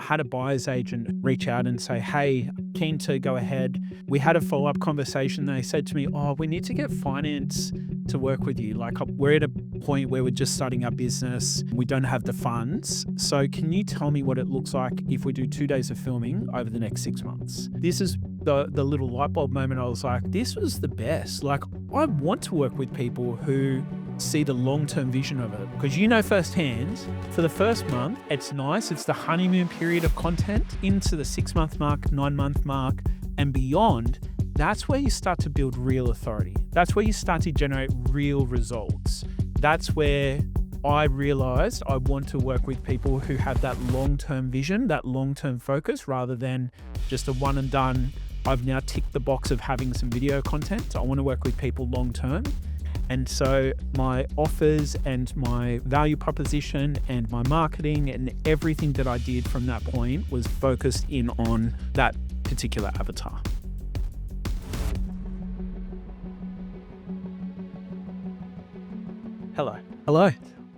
had a buyer's agent reach out and say, hey, keen to go ahead. We had a follow-up conversation. They said to me, oh, we need to get finance to work with you. Like, we're at a point where we're just starting our business. We don't have the funds. So can you tell me what it looks like if we do 2 days of filming over the next 6 months? This is the little light bulb moment. I was like, this was the best. Like, I want to work with people who see the long-term vision of it, because you know firsthand, for the first month, it's nice. It's the honeymoon period of content. Into the 6-month mark, 9-month mark, and beyond, that's where you start to build real authority. That's where you start to generate real results. That's where I realized I want to work with people who have that long-term vision, that long-term focus, rather than just a one and done. I've now ticked the box of having some video content. I want to work with people long-term. And so my offers and my value proposition and my marketing and everything that I did from that point was focused in on that particular avatar. Hello. Hello.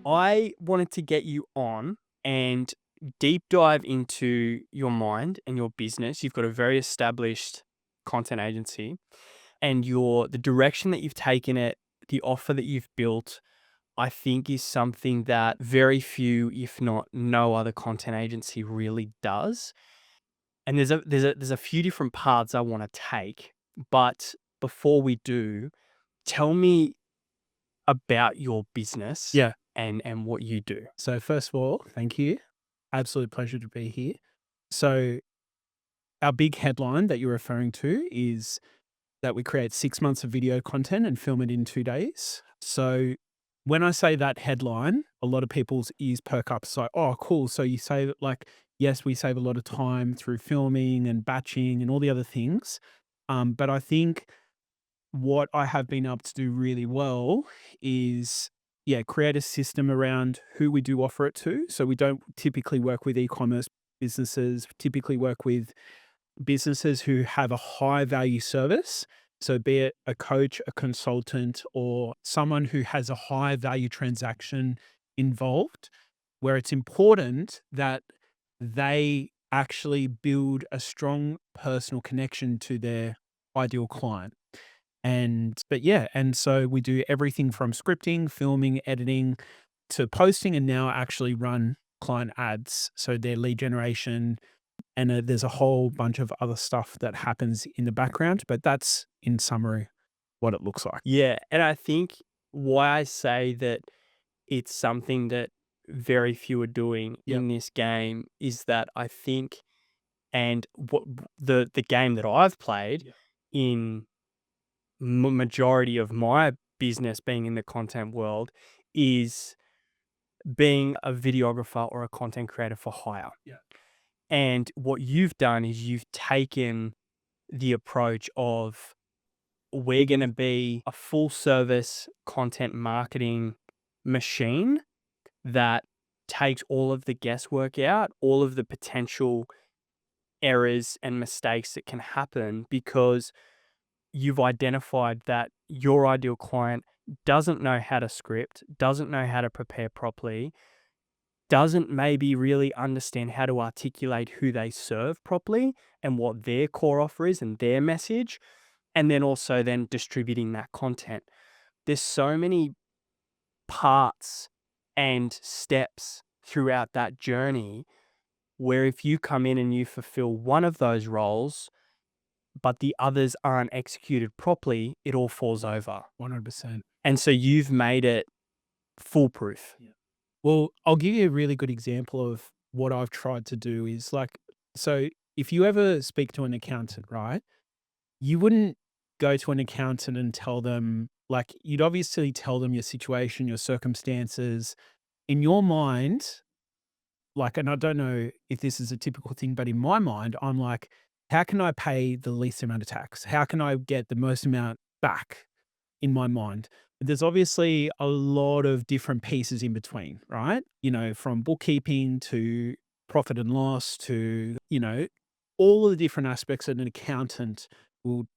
I wanted to get you on and deep dive into your mind and your business. You've got a very established content agency, and the direction that you've taken it, the offer that you've built, I think is something that very few, if not no other content agency really does. And there's a few different paths I want to take, but before we do, tell me about your business. Yeah. And what you do. So first of all, thank you. Absolute pleasure to be here. So our big headline that you're referring to is that we create 6 months of video content and film it in 2 days. So when I say that headline, a lot of people's ears perk up. So, oh, cool. So you say that, like, yes, we save a lot of time through filming and batching and all the other things. But I think what I have been able to do really well is, create a system around who we do offer it to. So we don't typically work with e-commerce businesses, typically work with businesses who have a high value service. So be it a coach, a consultant, or someone who has a high value transaction involved, where it's important that they actually build a strong personal connection to their ideal client. And so we do everything from scripting, filming, editing to posting, and now actually run client ads. So their lead generation, and there's a whole bunch of other stuff that happens in the background, but that's in summary what it looks like. Yeah. And I think why I say that it's something that very few are doing Yep. in this game is that I think, and what the game that I've played Yeah. in majority of my business being in the content world is being a videographer or a content creator for hire. Yeah. And what you've done is you've taken the approach of, we're going to be a full service content marketing machine that takes all of the guesswork out, all of the potential errors and mistakes that can happen, because you've identified that your ideal client doesn't know how to script, doesn't know how to prepare properly, doesn't maybe really understand how to articulate who they serve properly and what their core offer is and their message, and then also then distributing that content. There's so many parts and steps throughout that journey where if you come in and you fulfill one of those roles, but the others aren't executed properly, it all falls over. 100%. And so you've made it foolproof. Yeah. Well, I'll give you a really good example of what I've tried to do is like, so if you ever speak to an accountant, right, you wouldn't go to an accountant and tell them, like, you'd obviously tell them your situation, your circumstances. In your mind, like, and I don't know if this is a typical thing, but in my mind, I'm like, how can I pay the least amount of tax? How can I get the most amount back in my mind? But there's obviously a lot of different pieces in between, right? You know, from bookkeeping to profit and loss to, all of the different aspects that an accountant will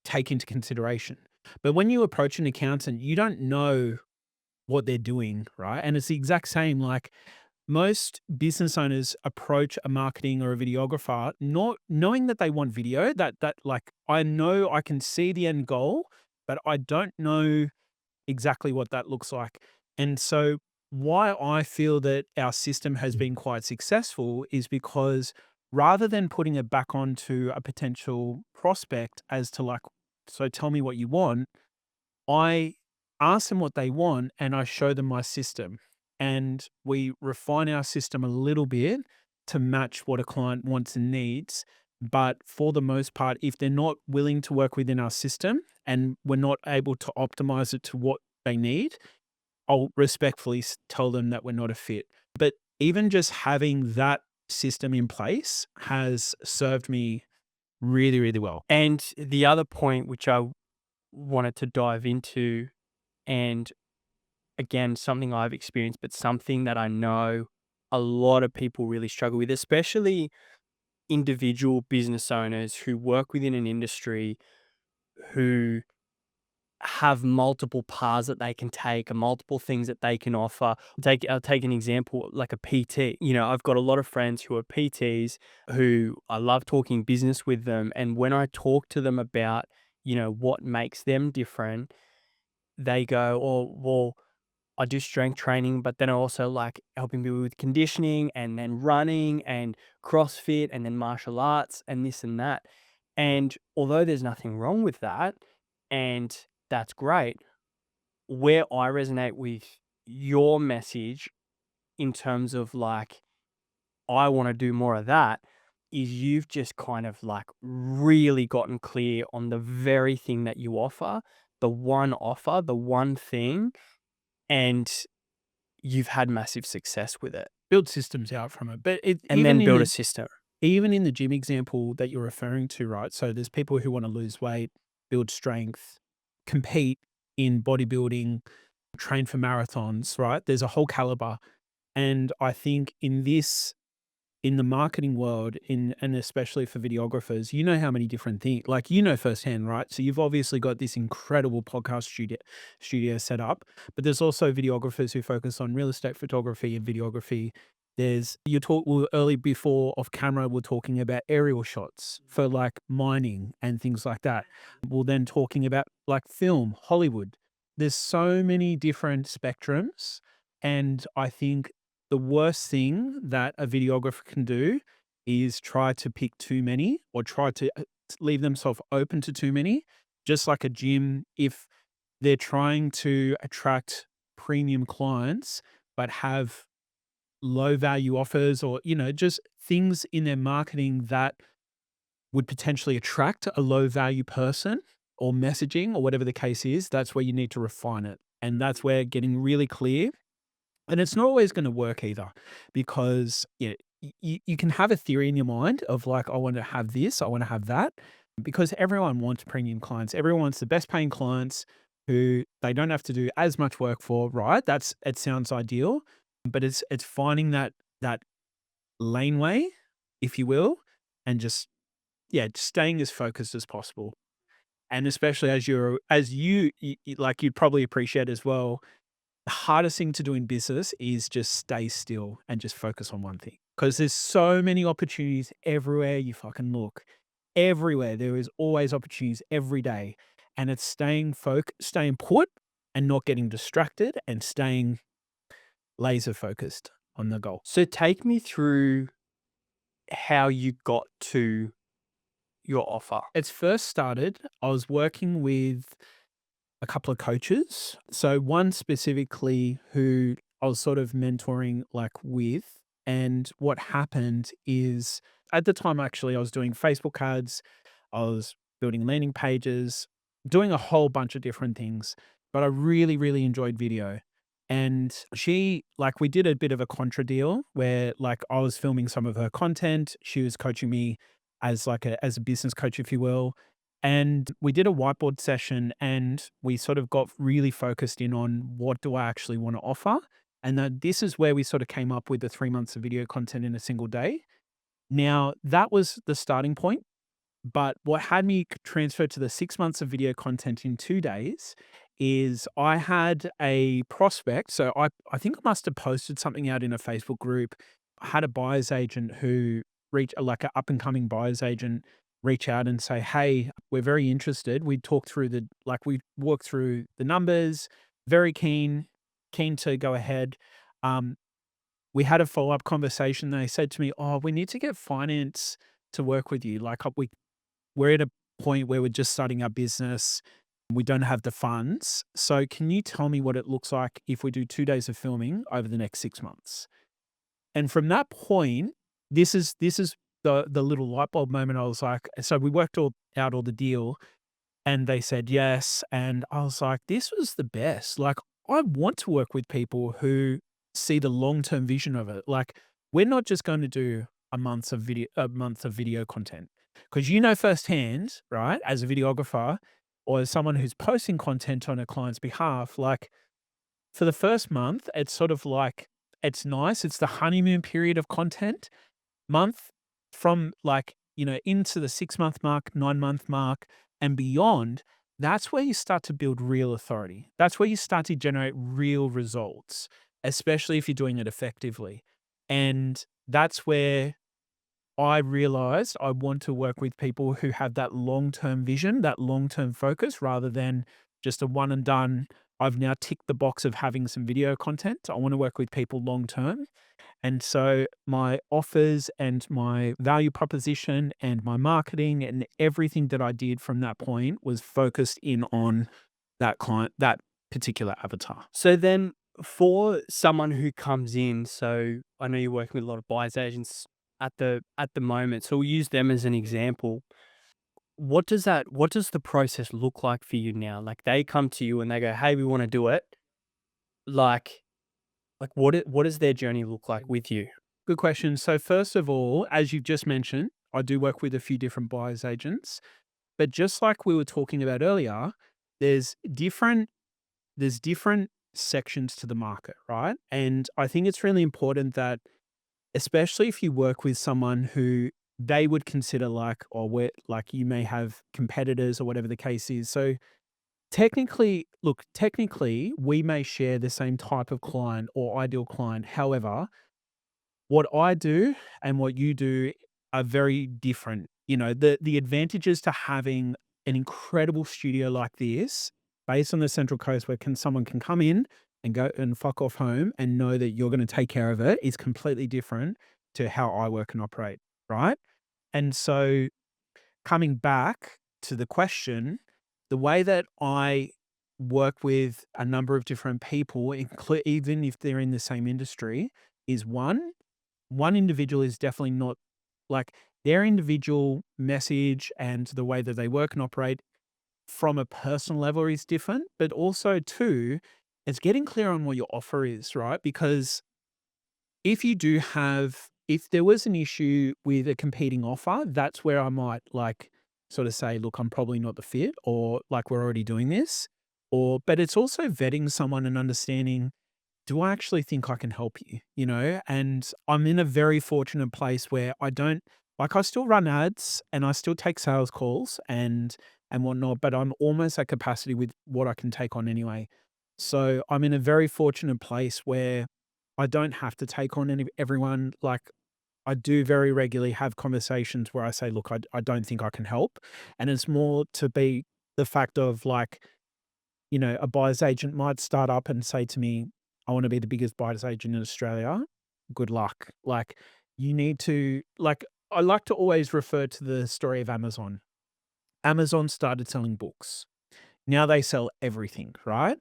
take into consideration. But when you approach an accountant, you don't know what they're doing, right? And it's the exact same, like, most business owners approach a marketing or a videographer not knowing that they want video, that like I know I can see the end goal, but I don't know exactly what that looks like. And so why I feel that our system has been quite successful is because rather than putting it back onto a potential prospect as to like, so tell me what you want, I ask them what they want and I show them my system. And we refine our system a little bit to match what a client wants and needs. But for the most part, if they're not willing to work within our system and we're not able to optimize it to what they need, I'll respectfully tell them that we're not a fit. But even just having that system in place has served me really, really well. And the other point which I wanted to dive into, and again, something I've experienced, but something that I know a lot of people really struggle with, especially individual business owners who work within an industry who have multiple paths that they can take and multiple things that they can offer. I'll take an example like a PT. You know, I've got a lot of friends who are PTs who I love talking business with them. And when I talk to them about, you know, what makes them different, they go, oh, well, I do strength training, but then I also like helping people with conditioning and then running and CrossFit and then martial arts and this and that. And although there's nothing wrong with that, and that's great, where I resonate with your message in terms of like, I want to do more of that, is you've just kind of like really gotten clear on the very thing that you offer, the one thing, and you've had massive success with it, Build systems out from it. But it, and then build a system. even in the gym example that you're referring to, right? So there's people who want to lose weight, build strength, compete in bodybuilding, train for marathons, right? There's a whole caliber. And I think in the marketing world, and especially for videographers, you know how many different things, like you know firsthand, right? So you've obviously got this incredible podcast studio set up, but there's also videographers who focus on real estate photography and videography. There's early before off camera, we're talking about aerial shots for like mining and things like that. We're then talking about like film, Hollywood. There's so many different spectrums, and I think the worst thing that a videographer can do is try to pick too many or try to leave themselves open to too many. Just like a gym, if they're trying to attract premium clients but have low value offers or, you know, just things in their marketing that would potentially attract a low value person or messaging or whatever the case is, that's where you need to refine it. And that's where getting really clear, and it's not always gonna work either because, you can have a theory in your mind of like, "I want to have this, I wanna have that," because everyone wants premium clients. Everyone wants the best paying clients who they don't have to do as much work for, right? It sounds ideal, but it's finding that laneway, if you will, and just, yeah, just staying as focused as possible. And especially as like, you'd probably appreciate as well, the hardest thing to do in business is just stay still and just focus on one thing. Because there's so many opportunities everywhere you fucking look. Everywhere. There is always opportunities every day. And it's staying put and not getting distracted and staying laser focused on the goal. So take me through how you got to your offer. It's first started, I was working with a couple of coaches. So one specifically who I was sort of mentoring like with. And what happened is at the time, actually, I was doing Facebook ads, I was building landing pages, doing a whole bunch of different things, but I really, really enjoyed video. And like, we did a bit of a contra deal where like I was filming some of her content. She was coaching me as a business coach, if you will. And we did a whiteboard session and we sort of got really focused in on what do I actually want to offer. And that this is where we sort of came up with the 3 months of video content in a single day. Now, that was the starting point. But what had me transfer to the 6 months of video content in 2 days is I had a prospect. So I think I must have posted something out in a Facebook group. I had a buyer's agent who like an up and coming buyer's agent reach out and say, "Hey, we're very interested." We talked through we walked through the numbers, very keen to go ahead. Um, we had a follow-up conversation. They said to me, "Oh, we need to get finance to work with you. Like we're at a point where we're just starting our business. We don't have the funds. So can you tell me what it looks like if we do 2 days of filming over the next 6 months?" And from that point, this is the little light bulb moment. I was like, so we worked all the deal, and they said yes, and I was like, this was the best. Like, I want to work with people who see the long-term vision of it. Like, we're not just going to do a month of video content, because you know firsthand, right, as a videographer or as someone who's posting content on a client's behalf, like for the first month, it's sort of like it's nice. It's the honeymoon period of content month from into the 6-month mark, 9-month mark, and beyond. That's where you start to build real authority. That's where you start to generate real results, especially if you're doing it effectively. And that's where I realized I want to work with people who have that long-term vision, that long-term focus, rather than just a one and done. I've now ticked the box of having some video content. I want to work with people long-term. And so my offers and my value proposition and my marketing and everything that I did from that point was focused in on that client, that particular avatar. So then for someone who comes in, so I know you're working with a lot of buyers agents at the moment, so we'll use them as an example. What does the process look like for you now? Like they come to you and they go, "Hey, we want to do it." Like what does their journey look like with you? Good question. So first of all, as you've just mentioned, I do work with a few different buyers agents, but just like we were talking about earlier, there's different there's different sections to the market, right? And I think it's really important that, especially if you work with someone who they would consider like, or where like you may have competitors or whatever the case is. So technically, we may share the same type of client or ideal client. However, what I do and what you do are very different. You know, the advantages to having an incredible studio like this based on the Central Coast where someone can come in and go and fuck off home and know that you're going to take care of it is completely different to how I work and operate, right? And so coming back to the question, the way that I work with a number of different people, even if they're in the same industry, is one individual is definitely not like their individual message and the way that they work and operate from a personal level is different, but also too, it's getting clear on what your offer is, right? Because if there was an issue with a competing offer, that's where I might like sort of say, look, I'm probably not the fit, or like we're already doing this. But it's also vetting someone and understanding, do I actually think I can help you? You know, and I'm in a very fortunate place where I still run ads and I still take sales calls and whatnot, but I'm almost at capacity with what I can take on anyway. So I'm in a very fortunate place where I don't have to take on everyone. Like I do very regularly have conversations where I say, look, I don't think I can help. And it's more to be the fact of like, a buyer's agent might start up and say to me, I want to be the biggest buyer's agent in Australia. Good luck. Like, you need to, like, I like to always refer to the story of Amazon. Amazon started selling books. Now they sell everything, right?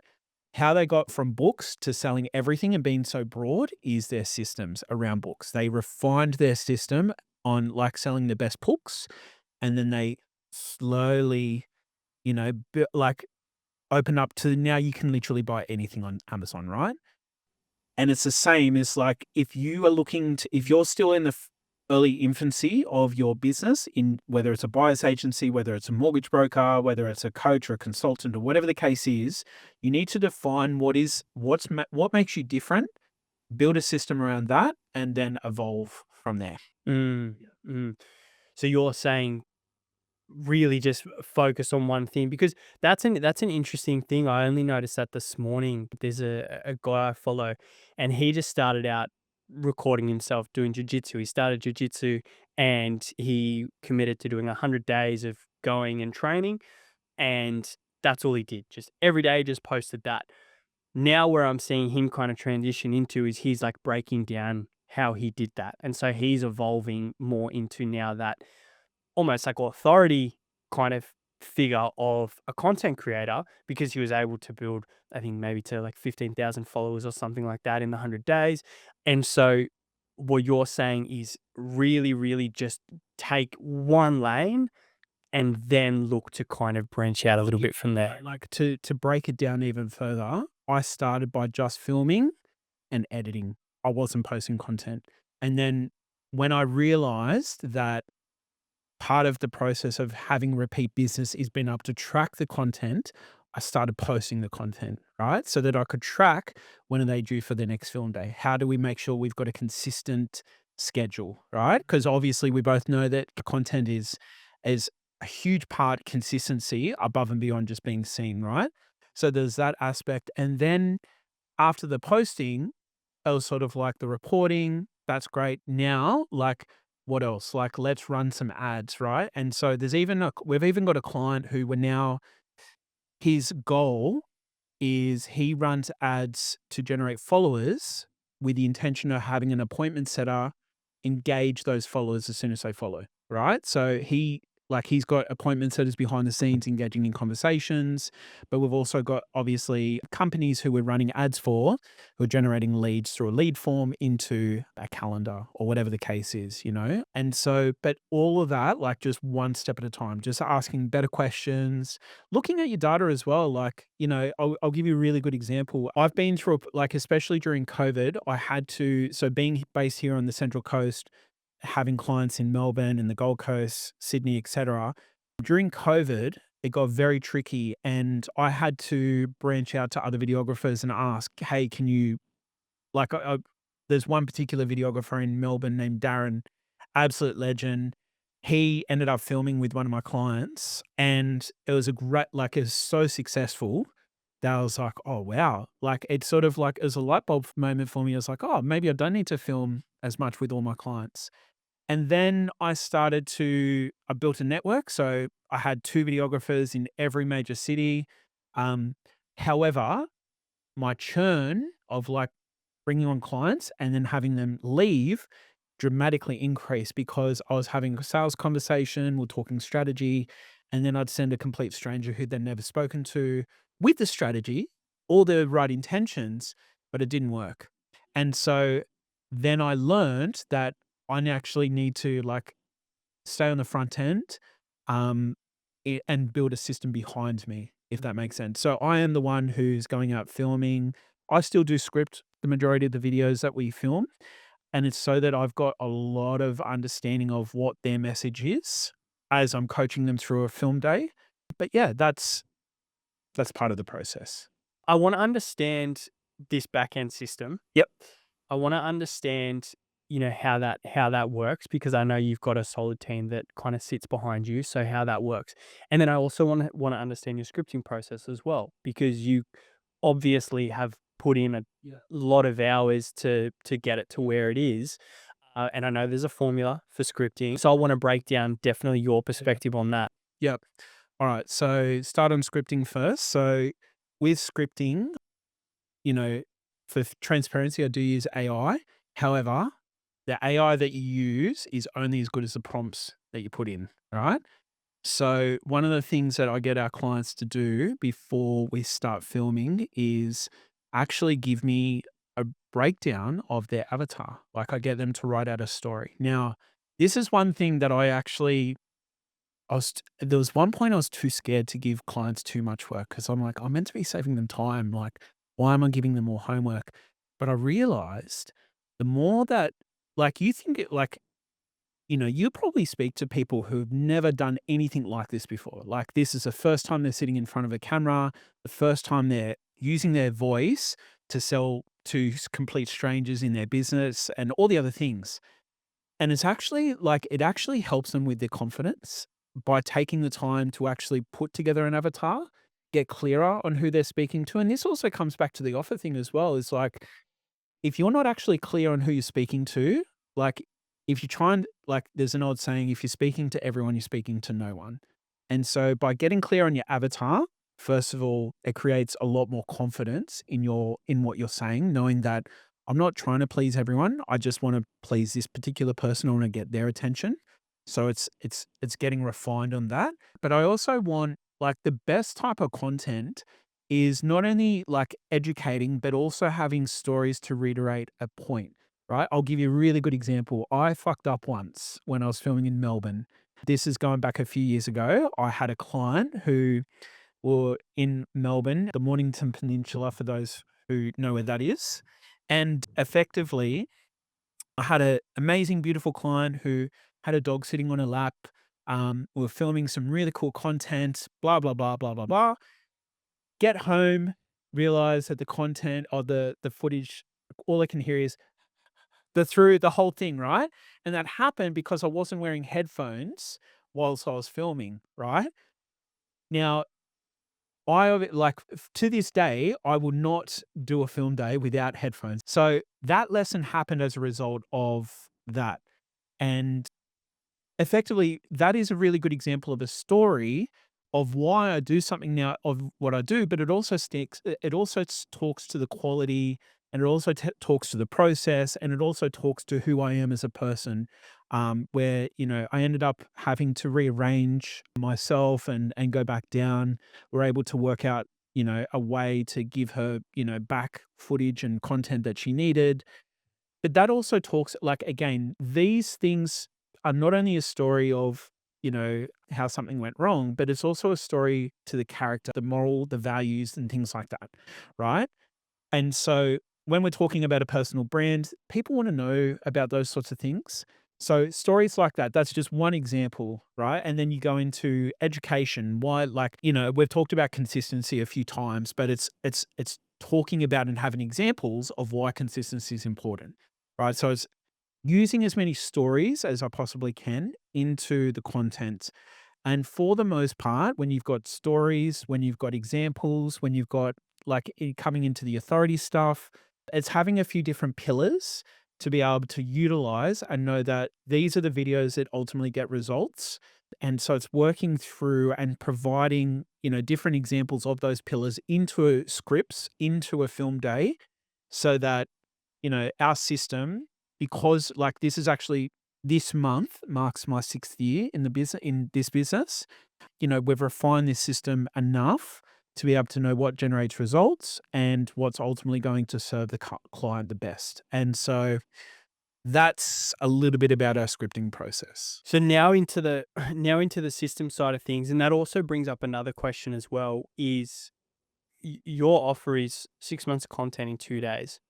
How they got from books to selling everything and being so broad is their systems around books. They refined their system on like selling the best books, and then they slowly, like open up to now you can literally buy anything on Amazon, right? And it's the same as like if you're still in the early infancy of your business, in whether it's a buyer's agency, whether it's a mortgage broker, whether it's a coach or a consultant or whatever the case is, you need to define what makes you different, build a system around that, and then evolve from there. Mm, mm. So you're saying really just focus on one thing, because that's an interesting thing. I only noticed that this morning. There's a guy I follow, and he just started out recording himself doing jujitsu. He started jujitsu and he committed to doing 100 days of going and training, and that's all he did. Just every day, just posted that. Now, where I'm seeing him kind of transition into is he's like breaking down how he did that, and so he's evolving more into now that almost like authority kind of figure of a content creator, because he was able to build, I think maybe to like 15,000 followers or something like that in the 100 days. And so what you're saying is really, really just take one lane and then look to kind of branch out a little bit from there. Like to break it down even further, I started by just filming and editing. I wasn't posting content. And then when I realized that part of the process of having repeat business is being able to track the content, I started posting the content, right? So that I could track when are they due for the next film day? How do we make sure we've got a consistent schedule, right? Because obviously we both know that the content is a huge part consistency above and beyond just being seen, right? So there's that aspect. And then after the posting, it was sort of like the reporting. That's great. Now, like, what else? Like, let's run some ads, right? And so we've even got a client who we're now, his goal is he runs ads to generate followers with the intention of having an appointment setter engage those followers as soon as they follow, right? So he's got appointment setters behind the scenes engaging in conversations, but we've also got obviously companies who we're running ads for who are generating leads through a lead form into a calendar or whatever the case is, you know? And so, but all of that, like just one step at a time, just asking better questions, looking at your data as well. Like, you know, I'll give you a really good example. I've been through, like, especially during COVID, I had to, so being based here on the Central Coast, having clients in Melbourne and the Gold Coast, Sydney, etc. During COVID, it got very tricky and I had to branch out to other videographers and ask, hey, can you, like, there's one particular videographer in Melbourne named Darren, absolute legend. He ended up filming with one of my clients and it was a great, like, it was so successful that I was like, oh, wow. Like, it's sort of like, it was a light bulb moment for me. I was like, oh, maybe I don't need to film as much with all my clients. And then I built a network. So I had 2 videographers in every major city. Um, However, my churn of like bringing on clients and then having them leave dramatically increased because I was having a sales conversation, we're talking strategy, and then I'd send a complete stranger who they'd never spoken to with the strategy, all the right intentions, but it didn't work. And so then I learned that I actually need to like stay on the front end, um, and build a system behind me, if that makes sense. So I am the one who's going out filming. I still do script the majority of the videos that we film, and it's so that I've got a lot of understanding of what their message is as I'm coaching them through a film day. But yeah, that's part of the process. I want to understand this backend system. Yep. I want to understand, how that works, because I know you've got a solid team that kind of sits behind you. So how that works, and then I also want to understand your scripting process as well, because you obviously have put in a lot of hours to get it to where it is. And I know there's a formula for scripting, so I want to break down definitely your perspective on that. Yep. All right. So start on scripting first. So with scripting, you know, for transparency, I do use AI. However, the AI that you use is only as good as the prompts that you put in. All right. So one of the things that I get our clients to do before we start filming is actually give me a breakdown of their avatar. Like I get them to write out a story. Now, this is one thing that there was one point I was too scared to give clients too much work because I'm like, I'm meant to be saving them time. Like, why am I giving them more homework? But I realized the more that, like, you think it, like, you know, you probably speak to people who've never done anything like this before. Like, this is the first time they're sitting in front of a camera, the first time they're using their voice to sell to complete strangers in their business and all the other things. And it's actually like, it actually helps them with their confidence. by taking the time to actually put together an avatar, get clearer on who they're speaking to. And this also comes back to the offer thing as well. Is like, if you're not actually clear on who you're speaking to, like if you try and like, there's an old saying, if you're speaking to everyone, you're speaking to no one. And so by getting clear on your avatar, first of all, it creates a lot more confidence in what you're saying, knowing that I'm not trying to please everyone. I just want to please this particular person. I want to get their attention. So it's getting refined on that. But I also want, like, the best type of content is not only like educating, but also having stories to reiterate a point, right? I'll give you a really good example. I fucked up once when I was filming in Melbourne. This is going back a few years ago. I had a client who were in Melbourne, the Mornington Peninsula, for those who know where that is. And effectively, I had an amazing, beautiful client who had a dog sitting on her lap. We were filming some really cool content, blah, blah, blah, blah, blah, blah. Get home, realize that the content or the footage, all I can hear is through the whole thing, right? And that happened because I wasn't wearing headphones whilst I was filming, right? Now, to this day, I will not do a film day without headphones. So that lesson happened as a result of that. And effectively, that is a really good example of a story of why I do something now, of what I do, but it also talks to the quality, and it also talks to the process, and it also talks to who I am as a person. Where, I ended up having to rearrange myself and go back down. We're able to work out, a way to give her, back footage and content that she needed. But that also talks, like, again, these things are not only a story of, how something went wrong, but it's also a story to the character, the moral, the values, and things like that, right? And so when we're talking about a personal brand, people want to know about those sorts of things. So stories like that, that's just one example, right? And then you go into education. Why, like, we've talked about consistency a few times, but it's talking about and having examples of why consistency is important, right? So it's using as many stories as I possibly can into the content. And for the most part, when you've got stories, when you've got examples, when you've got, like, coming into the authority stuff, it's having a few different pillars to be able to utilize and know that these are the videos that ultimately get results. And so it's working through and providing, different examples of those pillars into scripts, into a film day, so that, our system, because, like, this month marks my 6th year in this business. We've refined this system enough to be able to know what generates results and what's ultimately going to serve the client the best. And so that's a little bit about our scripting process. So now into the now into the system side of things, and that also brings up another question as well, is your offer is 6 months of content in 2 days.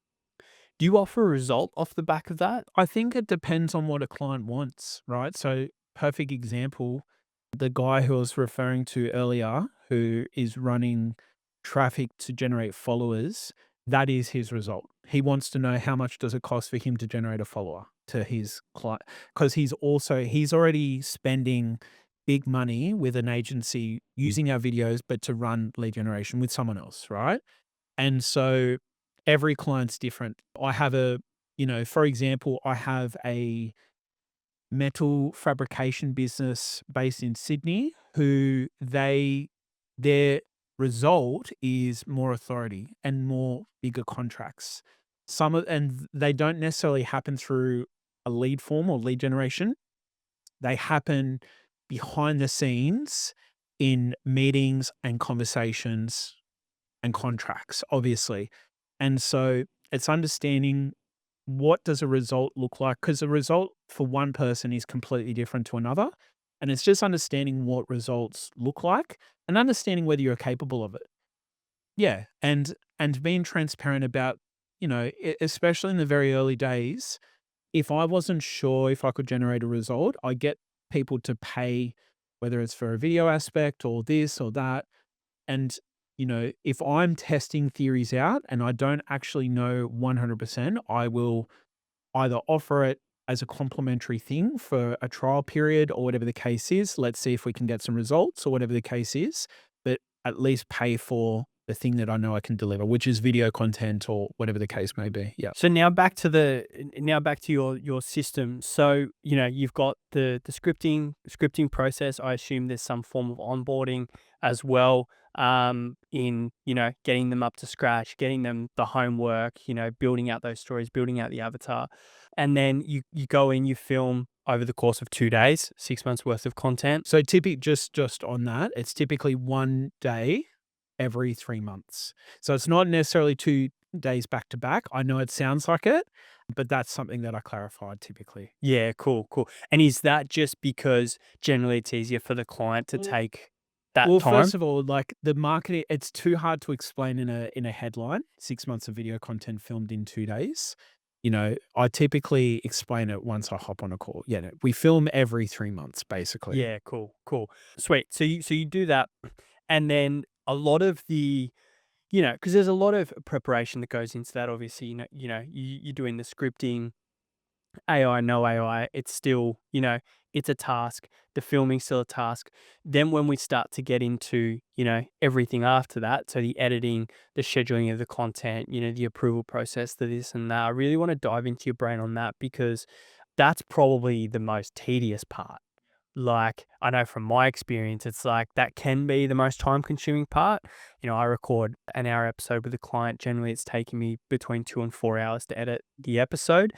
Do you offer a result off the back of that? I think it depends on what a client wants, right? So, perfect example, the guy who I was referring to earlier, who is running traffic to generate followers, that is his result. He wants to know how much does it cost for him to generate a follower to his client, because he's already spending big money with an agency using our videos, but to run lead generation with someone else, right? And so every client's different. I have for example, I have a metal fabrication business based in Sydney who their result is more authority and more bigger contracts. And they don't necessarily happen through a lead form or lead generation. They happen behind the scenes in meetings and conversations and contracts, obviously. And so it's understanding, what does a result look like? Because a result for one person is completely different to another. And it's just understanding what results look like and understanding whether you're capable of it. Yeah. And being transparent about, especially in the very early days, if I wasn't sure if I could generate a result, I get people to pay, whether it's for a video aspect or this or that. And, if I'm testing theories out and I don't actually know 100%, I will either offer it as a complimentary thing for a trial period or whatever the case is. Let's see if we can get some results or whatever the case is, but at least pay for the thing that I know I can deliver, which is video content or whatever the case may be. Yeah. So now back to your system. So, you've got the scripting process. I assume there's some form of onboarding as well, in, getting them up to scratch, getting them the homework, building out those stories, building out the avatar. And then you go in, you film over the course of 2 days, 6 months worth of content. So typically, just on that, it's typically 1 day every 3 months. So it's not necessarily 2 days back to back. I know it sounds like it, but that's something that I clarified typically. Yeah, cool, cool. And is that just because generally it's easier for the client to Well, take that well, time? first of all, like the marketing, it's too hard to explain in a headline. 6 months of video content filmed in 2 days. I typically explain it once I hop on a call. Yeah, no, we film every 3 months, basically. Yeah, cool, cool. Sweet. So you do that, and then a lot of the, because there's a lot of preparation that goes into that. Obviously, you're doing the scripting, AI, no AI, it's still, it's a task. The filming's still a task. Then when we start to get into, everything after that, so the editing, the scheduling of the content, the approval process, the this and that, I really want to dive into your brain on that because that's probably the most tedious part. Like, I know from my experience, it's like that can be the most time consuming part. I record an hour episode with a client. Generally, it's taking me between 2 and 4 hours to edit the episode.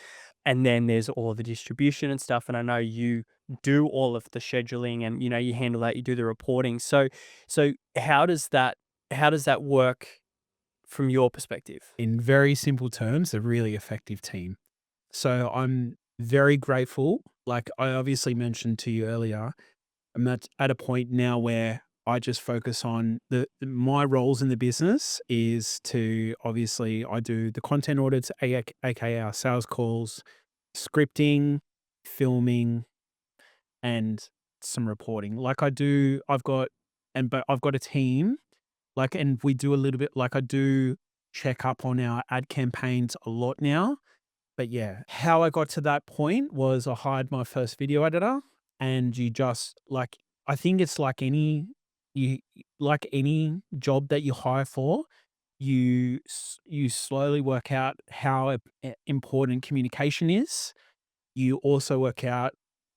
And then there's all of the distribution and stuff. And I know you do all of the scheduling and, you handle that, you do the reporting. So how does that work from your perspective? In very simple terms, a really effective team. So I'm very grateful. Like I obviously mentioned to you earlier, I'm at a point now where I just focus on my roles in the business is to obviously I do the content audits, aka our sales calls, scripting, filming, and some reporting. Like I do, but I've got a team. Like, and we do a little bit. Like I do check up on our ad campaigns a lot now, but yeah, how I got to that point was I hired my first video editor, and you just like I think it's you like any job that you hire for, you slowly work out how important communication is. You also work out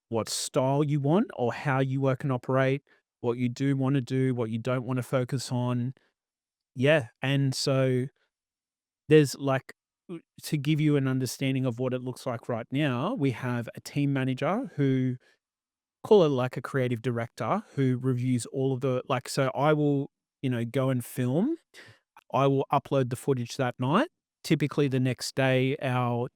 what style you want or how you work and operate, what you do want to do, what you don't want to focus on. Yeah, and so there's like to give you an understanding of what it looks like right now, we have a team manager who call it like a creative director who reviews all of the like so I will, go and film. I will upload the footage that night. Typically the next day our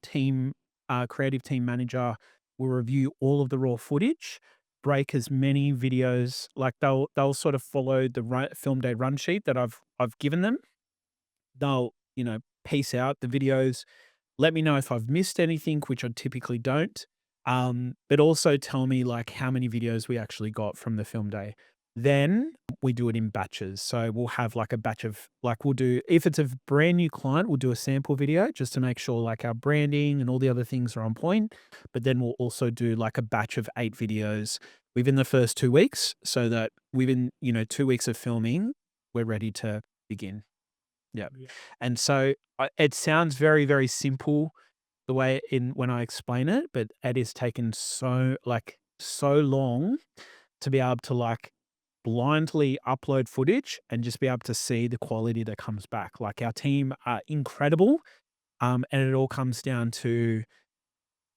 creative team manager will review all of the raw footage, break as many videos like they'll sort of follow the film day run sheet that I've given them. They'll, piece out the videos, let me know if I've missed anything, which I typically don't. But also tell me like how many videos we actually got from the film day. Then we do it in batches. So we'll have like a batch of like we'll do if it's a brand new client, we'll do a sample video just to make sure like our branding and all the other things are on point. But then we'll also do like a batch of 8 videos within the first 2 weeks so that within, 2 weeks of filming, we're ready to begin. Yeah. Yeah. And so it sounds very, very simple the way in when I explain it, but it is taken so long to be able to like blindly upload footage and just be able to see the quality that comes back. Like our team are incredible. And it all comes down to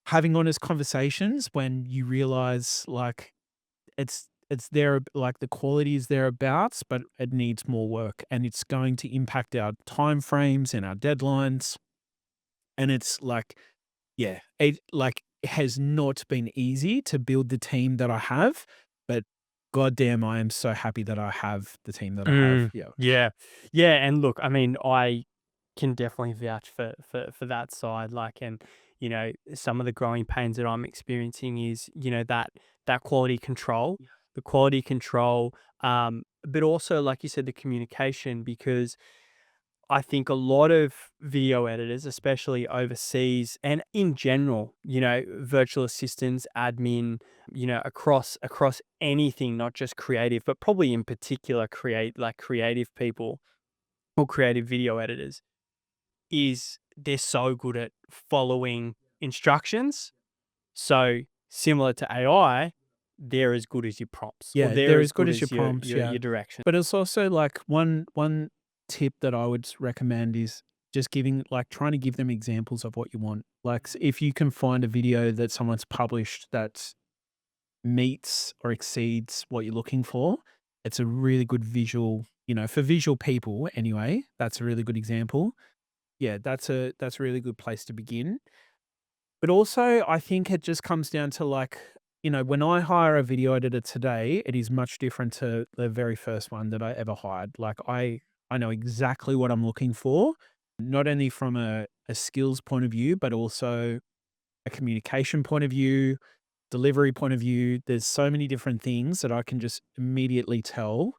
having honest conversations when you realize like it's there like the quality is thereabouts, but it needs more work and it's going to impact our timeframes and our deadlines. And it's like, yeah, it like has not been easy to build the team that I have, but goddamn, I am so happy that I have the team that I have. Yeah. Yeah. Yeah, and look, I mean, I can definitely vouch for that side, like, and, some of the growing pains that I'm experiencing is, that quality control, Yeah. the quality control, but also, like you said, the communication, because I think a lot of video editors, especially overseas and in general, virtual assistants, admin, across anything, not just creative, but probably in particular creative people or creative video editors, is they're so good at following instructions. So similar to AI, they're as good as your prompts, or Yeah, they're they're as as good good as your as your prompts, your yeah. your direction. But it's also like one tip that I would recommend is just trying to give them examples of what you want. Like if you can find a video that someone's published that meets or exceeds what you're looking for, it's a really good visual, for visual people anyway, that's a really good example. Yeah, that's a really good place to begin. But also, I think it just comes down to when I hire a video editor today, it is much different to the very first one that I ever hired. Like I know exactly what I'm looking for, not only from a skills point of view, but also a communication point of view, delivery point of view. There's so many different things that I can just immediately tell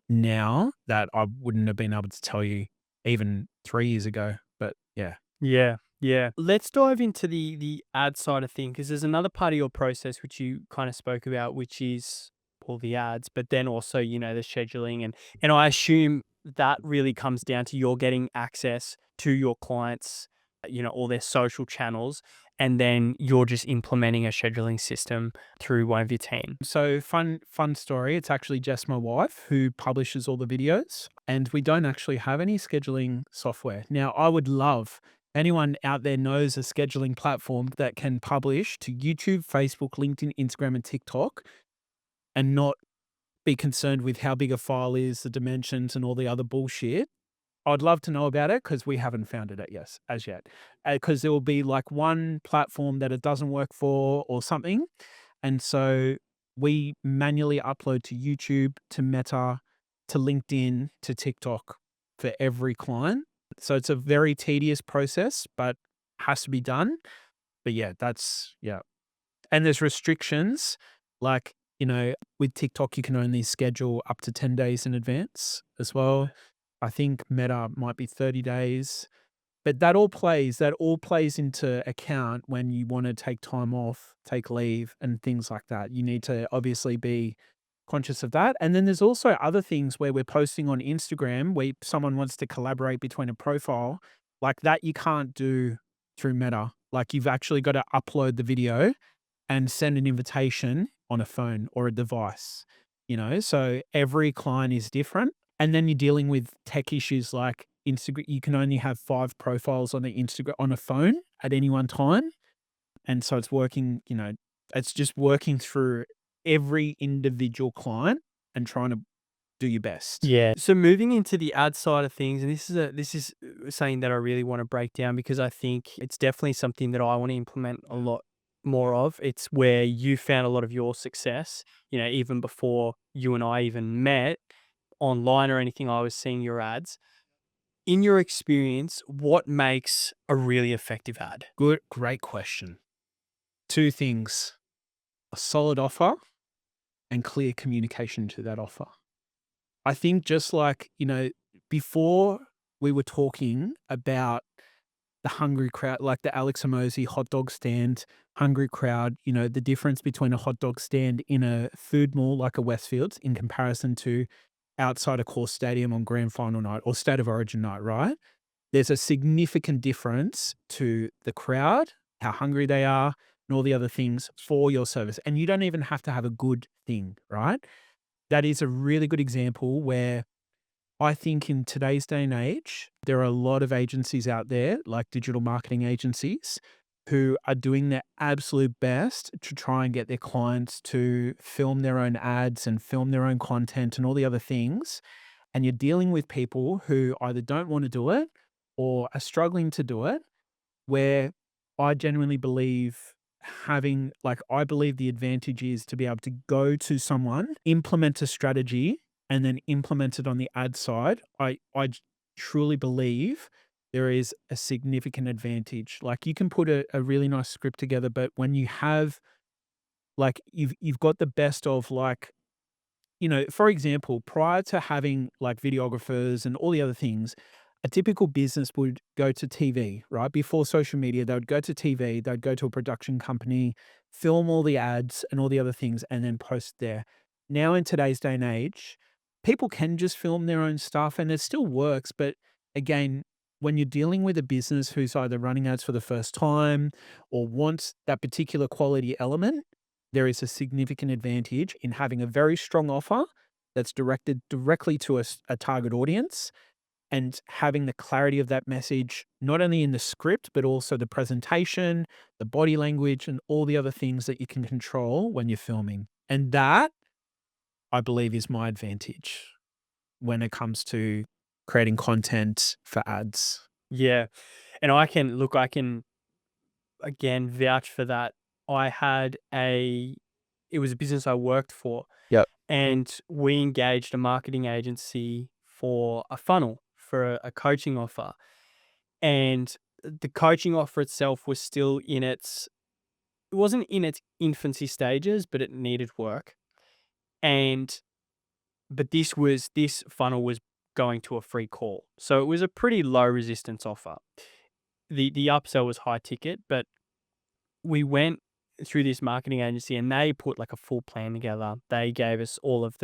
now that I wouldn't have been able to tell you even 3 years ago. But yeah. Yeah, yeah. Let's dive into the ad side of things, because there's another part of your process which you kind of spoke about, which is all the ads, but then also, the scheduling, and I assume that really comes down to you're getting access to your clients, all their social channels, and then you're just implementing a scheduling system through one of your team. So fun story. It's actually just my wife who publishes all the videos, and we don't actually have any scheduling software. Now, I would love anyone out there knows a scheduling platform that can publish to YouTube, Facebook, LinkedIn, Instagram, and TikTok, and not be concerned with how big a file is, the dimensions, and all the other bullshit. I'd love to know about it because we haven't found it as yet. Because there will be like one platform that it doesn't work for or something, and so we manually upload to YouTube, to Meta, to LinkedIn, to TikTok for every client. So it's a very tedious process, but has to be done. But yeah, yeah. And there's restrictions like, with TikTok, you can only schedule up to 10 days in advance as well. I think Meta might be 30 days. But that all plays into account when you wanna take time off, take leave, and things like that. You need to obviously be conscious of that, and then there's also other things where we're posting on Instagram, where someone wants to collaborate between a profile, like that you can't do through Meta. Like, you've actually gotta upload the video and send an invitation on a phone or a device, So every client is different. And then you're dealing with tech issues like Instagram. You can only have 5 profiles on a phone at any one time. And so it's just working through every individual client and trying to do your best. Yeah. So moving into the ad side of things, and this is something that I really want to break down, because I think it's definitely something that I want to implement a lot more of. It's where you found a lot of your success, even before you and I even met online or anything. I was seeing your ads. In your experience, what makes a really effective ad? Great question. 2 things: a solid offer and clear communication to that offer. I think just like, before we were talking about the hungry crowd, like the Alex Hormozi hot dog stand, hungry crowd, the difference between a hot dog stand in a food mall like a Westfields in comparison to outside a course stadium on grand final night or state of origin night, right? There's a significant difference to the crowd, how hungry they are, and all the other things for your service. And you don't even have to have a good thing, right? That is a really good example where I think in today's day and age, there are a lot of agencies out there, like digital marketing agencies, who are doing their absolute best to try and get their clients to film their own ads and film their own content and all the other things. And you're dealing with people who either don't want to do it or are struggling to do it, where I genuinely believe I believe the advantage is to be able to go to someone, implement a strategy, and then implement it on the ad side. I truly believe there is a significant advantage. Like, you can put a really nice script together, but when you have you've got the best of for example, prior to having like videographers and all the other things, a typical business would go to TV, right? Before social media, they would go to TV, they'd go to a production company, film all the ads and all the other things, and then post there. Now, in today's day and age, people can just film their own stuff and it still works. But again, when you're dealing with a business who's either running ads for the first time or wants that particular quality element, there is a significant advantage in having a very strong offer that's directed directly to a target audience and having the clarity of that message, not only in the script, but also the presentation, the body language, and all the other things that you can control when you're filming. And that, I believe, is my advantage when it comes to creating content for ads. Yeah. And I can again vouch for that. I had it was a business I worked for, Yep. and we engaged a marketing agency for a funnel for a coaching offer. And the coaching offer itself was still it wasn't in its infancy stages, but it needed work. And but this funnel was going to a free call. So it was a pretty low resistance offer. The upsell was high ticket, but we went through this marketing agency and they put like a full plan together. They gave us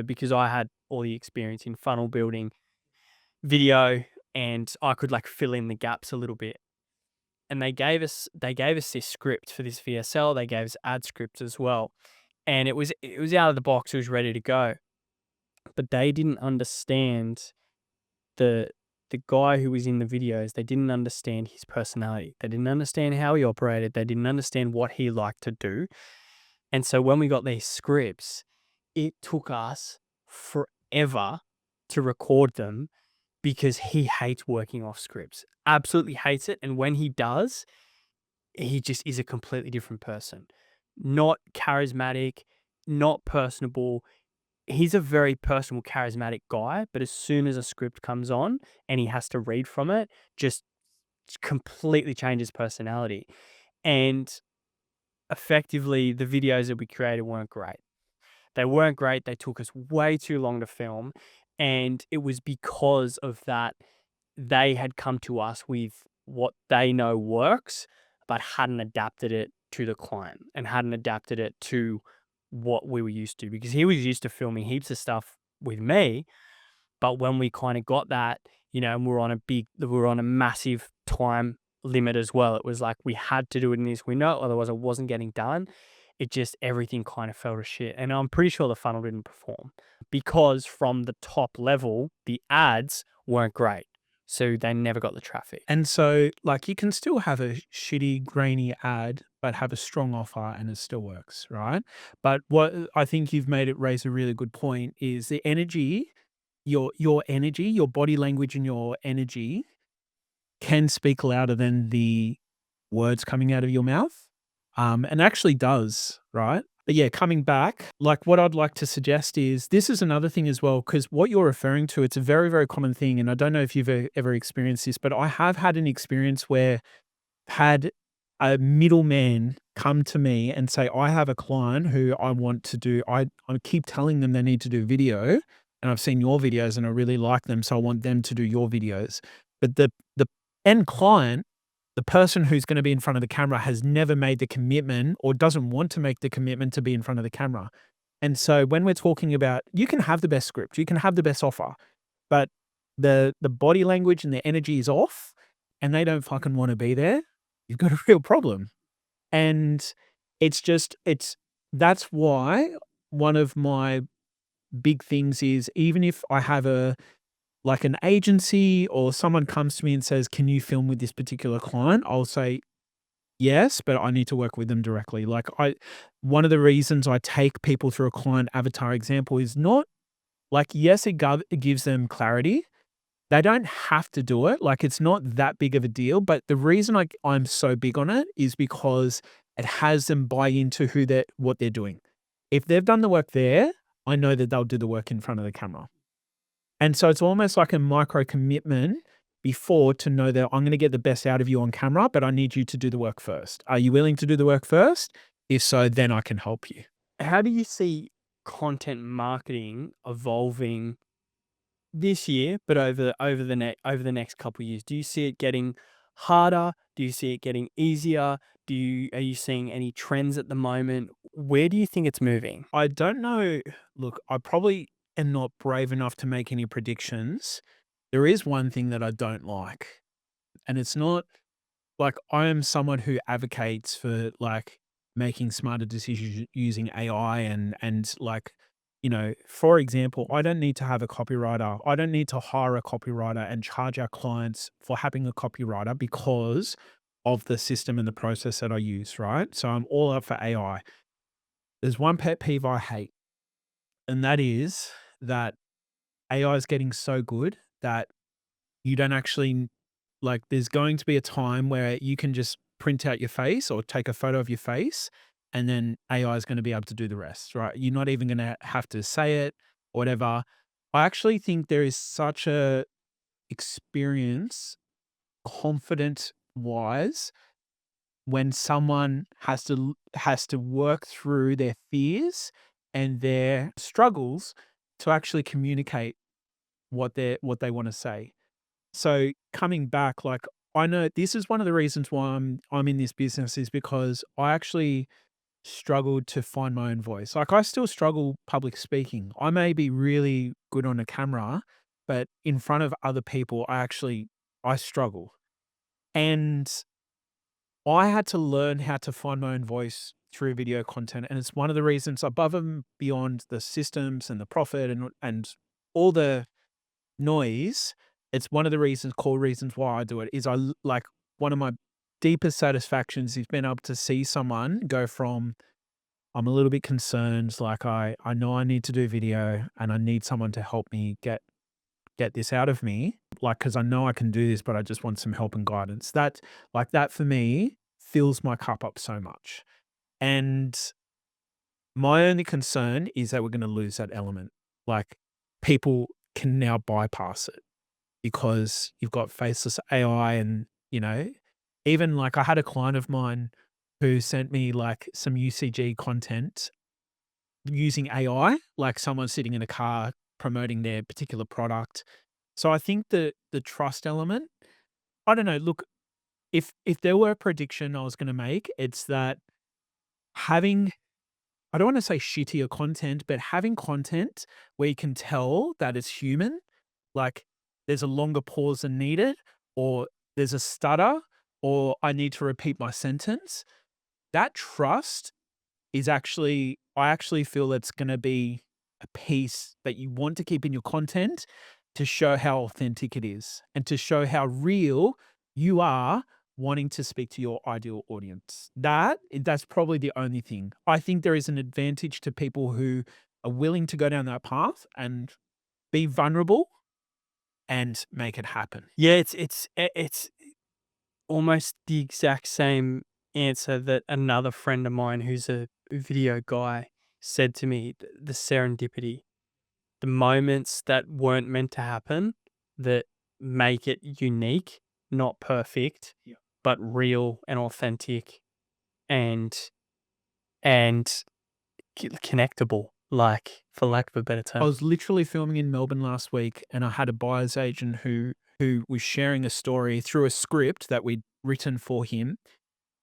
because I had all the experience in funnel building, video, and I could like fill in the gaps a little bit. And they gave us this script for this VSL. They gave us ad scripts as well. And it was out of the box, it was ready to go. But they didn't understand the guy who was in the videos. They didn't understand his personality. They didn't understand how he operated. They didn't understand what he liked to do. And so when we got these scripts, it took us forever to record them because he hates working off scripts. Absolutely hates it. And when he does, he just is a completely different person. Not charismatic, not personable. He's a very personable, charismatic guy, but as soon as a script comes on and he has to read from it, just completely changes personality. And effectively, the videos that we created weren't great. They weren't great. They took us way too long to film. And it was because of that, they had come to us with what they know works, but hadn't adapted it to the client and hadn't adapted it to what we were used to, because he was used to filming heaps of stuff with me. But when we kind of got that, and we were on a massive time limit as well. It was like we had to do it in this window, otherwise it wasn't getting done. It just, everything kind of fell to shit. And I'm pretty sure the funnel didn't perform because from the top level, the ads weren't great. So they never got the traffic. And so, like, you can still have a shitty, grainy ad, but have a strong offer and it still works, right? But what I think you've made it raise a really good point is the energy, your energy, your body language and your energy can speak louder than the words coming out of your mouth, and actually does, right? But yeah, coming back, like what I'd like to suggest is this is another thing as well, because what you're referring to, it's a very, very common thing. And I don't know if you've ever experienced this, but I have had an experience where had a middleman come to me and say, I have a client who I want to do, I keep telling them they need to do video and I've seen your videos and I really like them. So I want them to do your videos. But the end client, the person who's going to be in front of the camera has never made the commitment or doesn't want to make the commitment to be in front of the camera. And so when we're talking about, you can have the best script, you can have the best offer, but the body language and the energy is off and they don't fucking want to be there, you've got a real problem. And that's why one of my big things is, even if I have like an agency or someone comes to me and says, can you film with this particular client? I'll say, yes, but I need to work with them directly. Like one of the reasons I take people through a client avatar example is not like, yes, it gives them clarity. They don't have to do it. Like, it's not that big of a deal. But the reason I'm so big on it is because it has them buy into what they're doing. If they've done the work there, I know that they'll do the work in front of the camera. And so it's almost like a micro commitment before to know that I'm going to get the best out of you on camera, but I need you to do the work first. Are you willing to do the work first? If so, then I can help you. How do you see content marketing evolving this year, but over the next couple of years, do you see it getting harder? Do you see it getting easier? Are you seeing any trends at the moment? Where do you think it's moving? I don't know. Look, I probably am not brave enough to make any predictions. There is one thing that I don't like, and it's not like I am someone who advocates for like making smarter decisions using AI and like, for example, I don't need to have a copywriter. I don't need to hire a copywriter and charge our clients for having a copywriter because of the system and the process that I use, right? So I'm all up for AI. There's one pet peeve I hate, and that is that AI is getting so good that you don't actually like, there's going to be a time where you can just print out your face or take a photo of your face, and then AI is gonna be able to do the rest, right? You're not even gonna have to say it or whatever. I actually think there is such a experience, confident wise, when someone has to work through their fears and their struggles to actually communicate what they wanna say. So coming back, like, I know this is one of the reasons why I'm in this business is because I actually struggled to find my own voice. Like, I still struggle public speaking. I may be really good on a camera, but in front of other people, I struggle. And I had to learn how to find my own voice through video content, and it's one of the reasons above and beyond the systems and the profit and all the noise, it's one of the reasons, core reasons why I do it is like one of my deepest satisfactions is being able to see someone go from, I'm a little bit concerned, like I know I need to do video and I need someone to help me get this out of me, like, because I know I can do this, but I just want some help and guidance. That for me fills my cup up so much. And my only concern is that we're going to lose that element. Like, people can now bypass it because you've got faceless AI and, even like I had a client of mine who sent me like some UCG content using AI, like someone sitting in a car promoting their particular product. So I think the trust element, I don't know, look, if there were a prediction I was going to make, it's that having, I don't want to say shittier content, but having content where you can tell that it's human, like there's a longer pause than needed, or there's a stutter, or I need to repeat my sentence. That trust is actually, I actually feel it's going to be a piece that you want to keep in your content to show how authentic it is and to show how real you are wanting to speak to your ideal audience. That's probably the only thing. I think there is an advantage to people who are willing to go down that path and be vulnerable and make it happen. Yeah, it's almost the exact same answer that another friend of mine who's a video guy said to me, the serendipity, the moments that weren't meant to happen that make it unique, not perfect, Yeah. but real and authentic and and connectable, like, for lack of a better I term. was literally filming in Melbourne last week and I had a buyer's agent who was sharing a story through a script that we'd written for him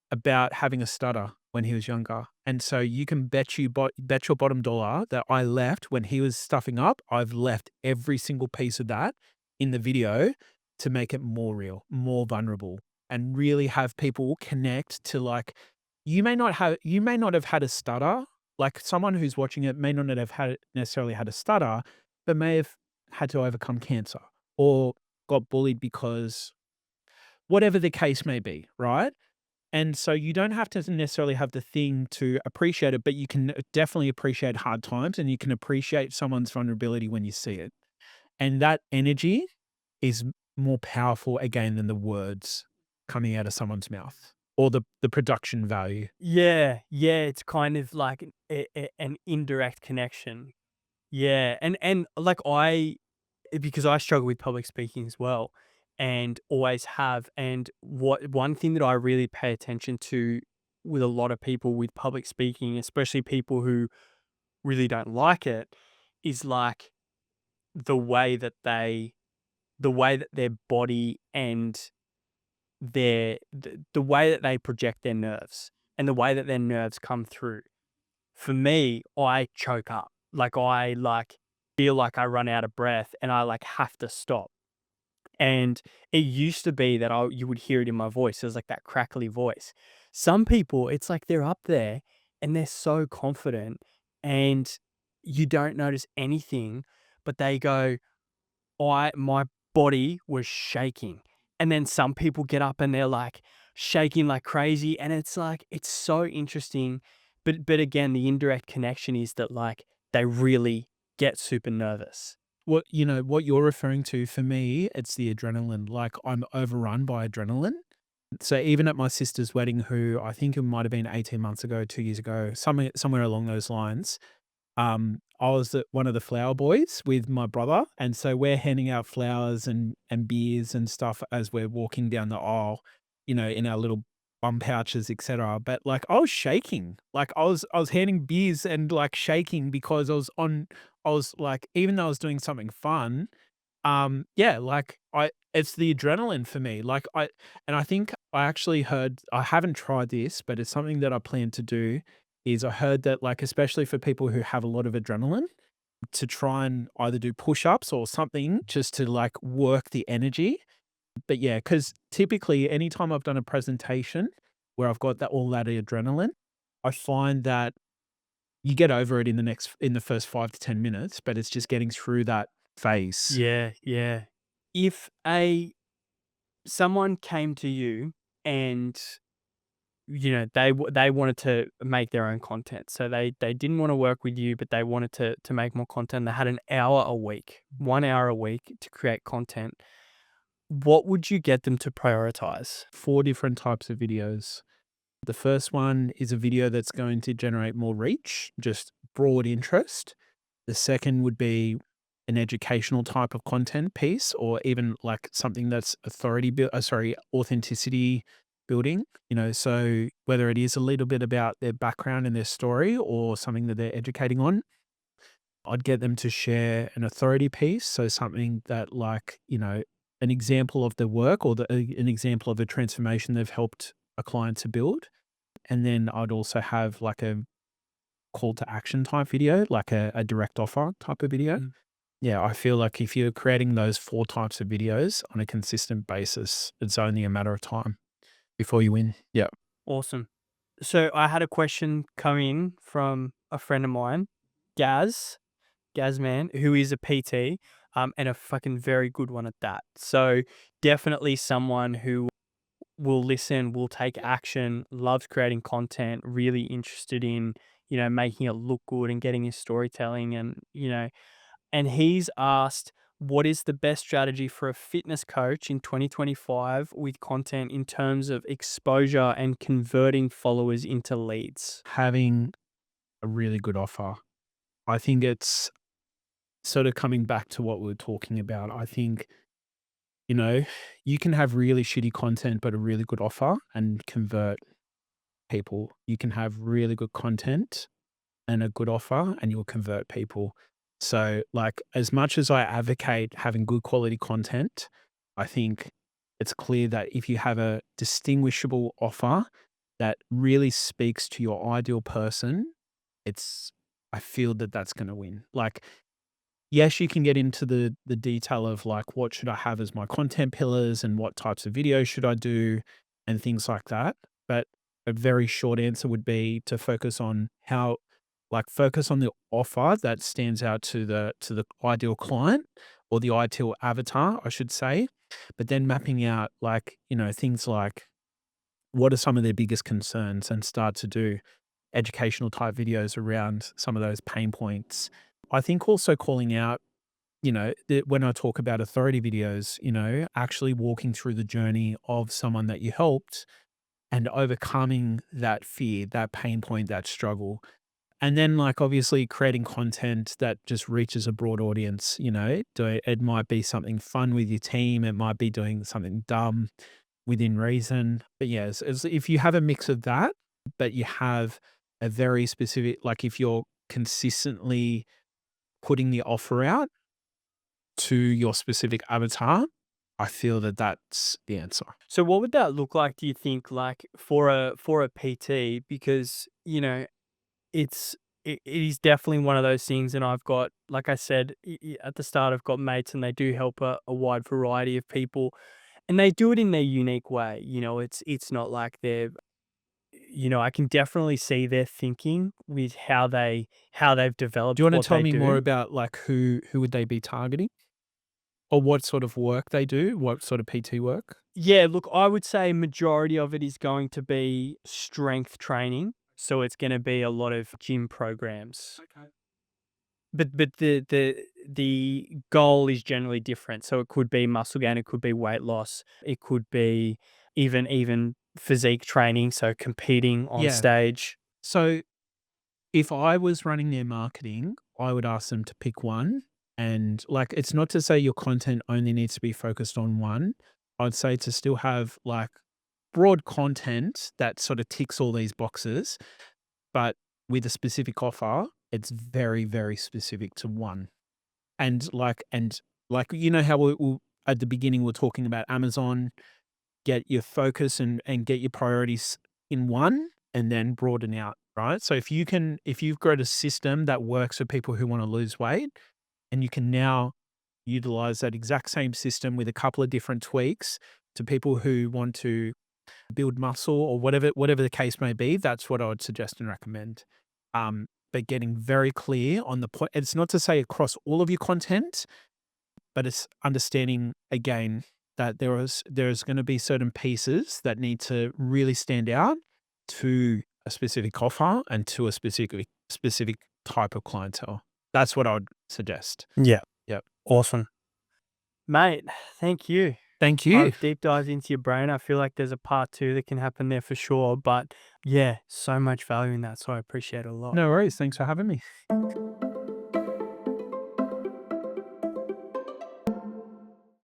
about having a stutter when he was younger. And so you can bet your bottom dollar that I left when he was stuffing up, I've left every single piece of that in the video to make it more real, more vulnerable, and really have people connect to like, you may not have had a stutter. Like, someone who's watching it may not have had necessarily had a stutter, but may have had to overcome cancer or got bullied because whatever the case may be, right? And so you don't have to necessarily have the thing to appreciate it, but you can definitely appreciate hard times and you can appreciate someone's vulnerability when you see it. And that energy is more powerful again than the words coming out of someone's mouth or the production value. Yeah, yeah, it's kind of like an indirect connection. Yeah, and like because I struggle with public speaking as well, and always have. And what one thing that I really pay attention to with a lot of people with public speaking, especially people who really don't like it, is like the way that their body and the way that they project their nerves and the way that their nerves come through. For me, I choke up. Like, I, like, feel like I run out of breath and I, like, have to stop. And it used to be that you would hear it in my voice. It was like that crackly voice. Some people, it's like they're up there and they're so confident and you don't notice anything, but they go, my body was shaking. And then some people get up and they're like shaking like crazy. And it's like, it's so interesting. But again, the indirect connection is that, like, they really get super nervous. What you're referring to, for me, it's the adrenaline. Like, I'm overrun by adrenaline. So even at my sister's wedding, who I think it might have been 18 months ago, 2 years ago, somewhere along those lines, I was one of the flower boys with my brother, and so we're handing out flowers and beers and stuff as we're walking down the aisle, in our little bum pouches, etc. But, like, I was shaking, like, I was handing beers and, like, shaking because I was like, even though I was doing something fun, yeah, like, it's the adrenaline for me. And I think I actually heard, I haven't tried this, but it's something that I plan to do, is I heard that, like, especially for people who have a lot of adrenaline, to try and either do push-ups or something just to, like, work the energy. But yeah, because typically anytime I've done a presentation where I've got all that adrenaline, I find that you get over it in the first 5 to 10 minutes, but it's just getting through that phase. Yeah, yeah. If a someone came to you and, they wanted to make their own content. So they didn't wanna work with you, but they wanted to make more content. They had an hour a week, 1 hour a week to create content. What would you get them to prioritize? 4 different types of videos. The first one is a video that's going to generate more reach, just broad interest. The second would be an educational type of content piece, or even like something that's authenticity building. So whether it is a little bit about their background and their story or something that they're educating on, I'd get them to share an authority piece. So something that, like, an example of the work, or an example of a transformation they've helped a client to build. And then I'd also have like a call to action type video, like a direct offer type of video. Mm. Yeah, I feel like if you're creating those 4 types of videos on a consistent basis, it's only a matter of time before you win. Yeah. Awesome. So I had a question come in from a friend of mine, Gazman, who is a PT, and a fucking very good one at that. So definitely someone who will listen, will take action, loves creating content, really interested in, making it look good and getting his storytelling and he's asked, what is the best strategy for a fitness coach in 2025 with content in terms of exposure and converting followers into leads? Having a really good offer. I think it's sort of coming back to what we were talking about. I think, you know, you can have really shitty content, but a really good offer and convert people. You can have really good content and a good offer, and you'll convert people. So, like, as much as I advocate having good quality content, I think it's clear that if you have a distinguishable offer that really speaks to your ideal person, I feel that that's going to win. Like, yes, you can get into the detail of, like, what should I have as my content pillars and what types of videos should I do and things like that. But a very short answer would be to focus on focus on the offer that stands out to the ideal client, or the ideal avatar, I should say. But then mapping out, like, things like what are some of their biggest concerns, and start to do educational type videos around some of those pain points. I think also calling out, when I talk about authority videos, actually walking through the journey of someone that you helped and overcoming that fear, that pain point, that struggle. And then, like, obviously creating content that just reaches a broad audience. It might be something fun with your team. It might be doing something dumb within reason. But yes, if you have a mix of that, but you have a very specific, like, if you're consistently putting the offer out, to your specific avatar, I feel that that's the answer. So what would that look like, do you think, like for a PT? Because, it is definitely one of those things, and I've got, like I said at the start, I've got mates and they do help a wide variety of people, and they do it in their unique way. It's not like they're, I can definitely see their thinking with how they've Do you developed wanna what tell they me more do. about, like, who would they be targeting? Or what sort of work they do? What sort of PT work? Yeah, look, I would say majority of it is going to be strength training. So it's going to be a lot of gym programs. Okay. But the goal is generally different. So it could be muscle gain, it could be weight loss, it could be even physique training, so competing on Yeah. stage. So if I was running their marketing, I would ask them to pick one. And like, it's not to say your content only needs to be focused on one. I'd say to still have like broad content that sort of ticks all these boxes, but with a specific offer, it's very, very specific to one. And like, how at the beginning, we're talking about Amazon, get your focus and get your priorities in one and then broaden out, right? So if you've got a system that works for people who want to lose weight and you can now utilize that exact same system with a couple of different tweaks to people who want to build muscle or whatever the case may be, that's what I would suggest and recommend. But getting very clear on the point, it's not to say across all of your content, but it's understanding again that there's going to be certain pieces that need to really stand out to a specific offer and to a specific type of clientele. That's what I would suggest. Yeah. Yep. Awesome. Mate, thank you. Thank you. I've deep dived into your brain. I feel like there's a part two that can happen there for sure. But yeah, so much value in that. So I appreciate it a lot. No worries. Thanks for having me.